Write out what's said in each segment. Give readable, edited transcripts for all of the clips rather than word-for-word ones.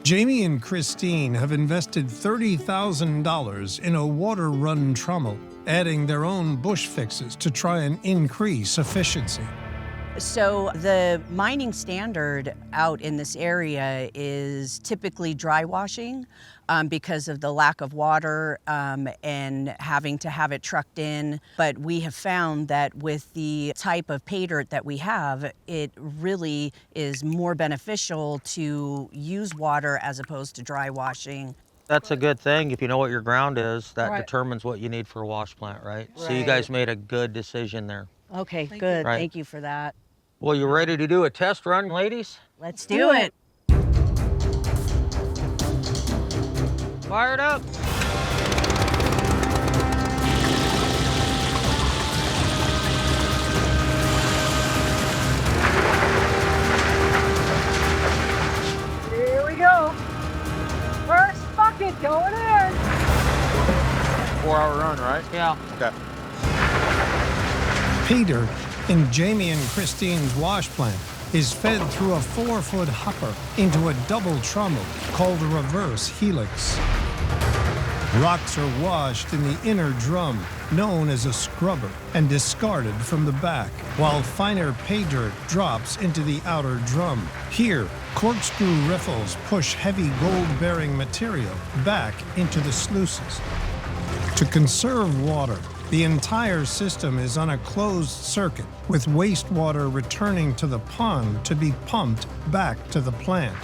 Jamie and Christine have invested $30,000 in a water-run trommel, adding their own bush fixes to try and increase efficiency. So the mining standard out in this area is typically dry washing because of the lack of water and having to have it trucked in. But we have found that with the type of pay dirt that we have, it really is more beneficial to use water as opposed to dry washing. That's a good thing. If you know what your ground is, that Right. determines what you need for a wash plant, right? So you guys made a good decision there. Okay, good. Right. Thank you for that. Well, you ready to do a test run, ladies? Let's do it. Fire it up. Here we go. First bucket going in. 4-hour run, right? Yeah. Okay. Pay dirt in Jamie and Christine's wash plant is fed through a 4-foot hopper into a double trommel called a reverse helix. Rocks are washed in the inner drum, known as a scrubber, and discarded from the back, while finer pay dirt drops into the outer drum. Here, corkscrew riffles push heavy gold-bearing material back into the sluices. To conserve water, the entire system is on a closed circuit, with wastewater returning to the pond to be pumped back to the plant.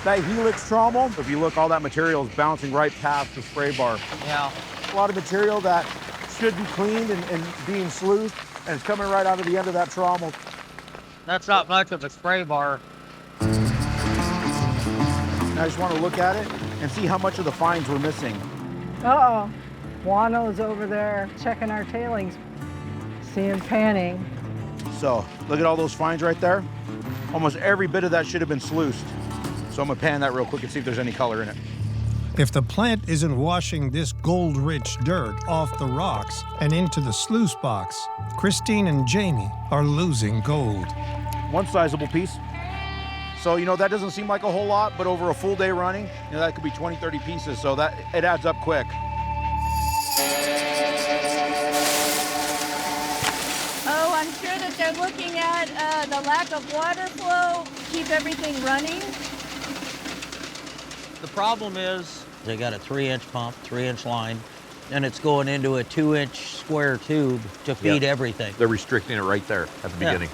That helix trommel, if you look, all that material is bouncing right past the spray bar. Yeah. A lot of material that should be cleaned and being sluiced, and it's coming right out of the end of that trommel. That's not much of a spray bar. And I just want to look at it and see how much of the fines we're missing. Uh-oh. Juano's over there checking our tailings, seeing panning. So look at all those fines right there. Almost every bit of that should have been sluiced. So I'm gonna pan that real quick and see if there's any color in it. If the plant isn't washing this gold-rich dirt off the rocks and into the sluice box, Christine and Jamie are losing gold. One sizable piece. So, that doesn't seem like a whole lot, but over a full day running, that could be 20, 30 pieces. So that it adds up quick. Oh, I'm sure that they're looking at the lack of water flow, keep everything running. The problem is they got a 3-inch pump, 3-inch line, and it's going into a 2-inch square tube to feed everything. They're restricting it right there at the beginning.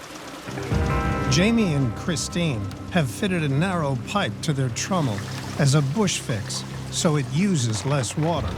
Jamie and Christine have fitted a narrow pipe to their trommel as a bush fix, so it uses less water.